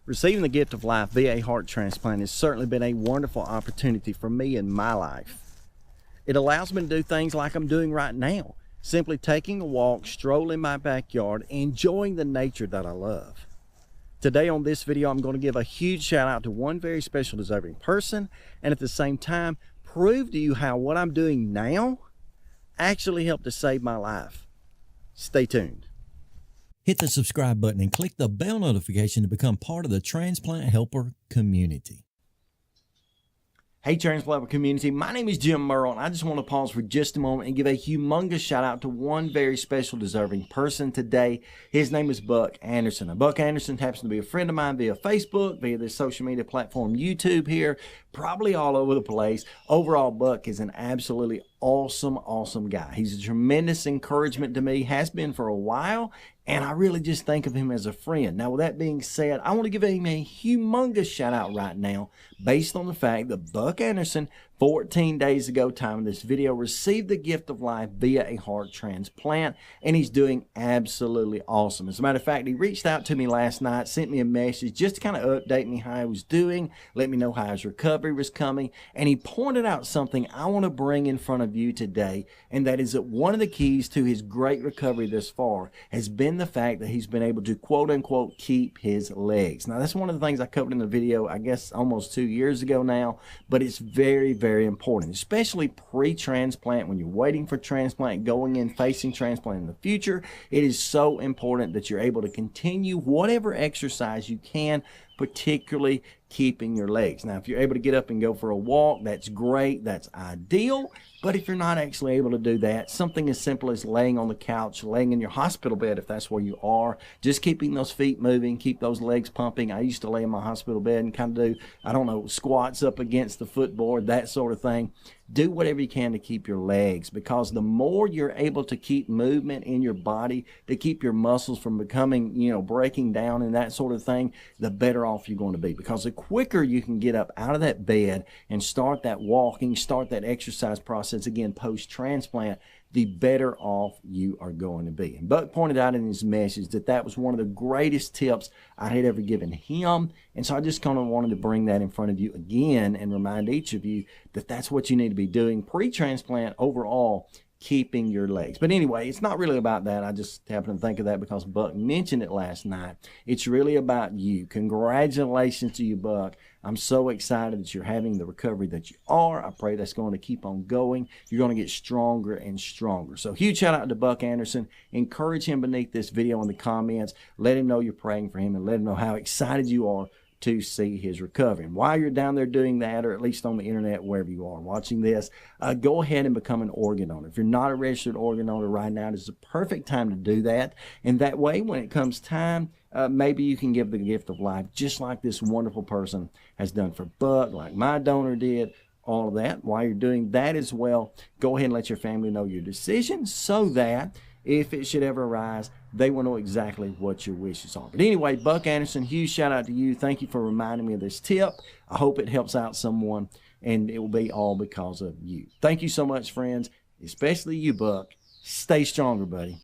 Receiving the gift of life via a heart transplant has certainly been a wonderful opportunity for me in my life. It allows me to do things like I'm doing right now, simply taking a walk, strolling my backyard, enjoying the nature that I love. Today on this video, I'm going to give a huge shout out to one very special deserving person, and at the same time, prove to you how what I'm doing now actually helped to save my life. Stay tuned. Hit the subscribe button and click the bell notification to become part of the Transplant Helper community. Hey Transplant community, my name is Jim Merle, and I just want to pause for just a moment and give a humongous shout out to one very special deserving person today. His name is Buck Anderson. Now, Buck Anderson happens to be a friend of mine via Facebook, via this social media platform YouTube here, probably all over the place. Overall, Buck is an absolutely awesome guy. He's a tremendous encouragement to me, has been for a while, and I really just think of him as a friend. Now, with that being said, I want to give him a humongous shout out right now based on the fact that Buck Anderson, 14 days ago, time of this video, received the gift of life via a heart transplant, and he's doing absolutely awesome. As a matter of fact, he reached out to me last night, sent me a message just to kind of update me how he was doing, let me know how his recovery was coming, and he pointed out something I want to bring in front of you today, and that is that one of the keys to his great recovery thus far has been the fact that he's been able to quote-unquote keep his legs. Now, that's one of the things I covered in the video, I guess almost 2 years ago now, but it's very important, especially pre-transplant, when you're waiting for transplant, going in, facing transplant in the future. It is so important that you're able to continue whatever exercise you can, particularly keeping your legs. Now, if you're able to get up and go for a walk, that's great, that's ideal. But if you're not actually able to do that, something as simple as laying on the couch, laying in your hospital bed if that's where you are, just keeping those feet moving, keep those legs pumping. I used to lay in my hospital bed and kind of do, I don't know, squats up against the footboard, that sort of thing. Do whatever you can to keep your legs, because the more you're able to keep movement in your body, to keep your muscles from becoming, breaking down and that sort of thing, the better off you're going to be. Because the quicker you can get up out of that bed and start that walking, start that exercise process again post-transplant, the better off you are going to be. And Buck pointed out in his message that that was one of the greatest tips I had ever given him. And so I just kind of wanted to bring that in front of you again and remind each of you that that's what you need to be doing pre-transplant overall, keeping your legs. But anyway, it's not really about that. I just happened to think of that because Buck mentioned it last night. It's really about you. Congratulations to you, Buck. I'm so excited that you're having the recovery that you are. I pray that's going to keep on going. You're going to get stronger and stronger. So huge shout out to Buck Anderson. Encourage him beneath this video in the comments. Let him know you're praying for him, and let him know how excited you are to see his recovery. And while you're down there doing that, or at least on the internet, wherever you are watching this, go ahead and become an organ donor. If you're not a registered organ donor right now, this is the perfect time to do that. And that way, when it comes time, maybe you can give the gift of life, just like this wonderful person has done for Buck, like my donor did, all of that. While you're doing that as well, go ahead and let your family know your decision, so that if it should ever arise, they will know exactly what your wishes are. But anyway, Buck Anderson, huge shout out to you. Thank you for reminding me of this tip. I hope it helps out someone, and it will be all because of you. Thank you so much, friends, especially you, Buck. Stay stronger, buddy.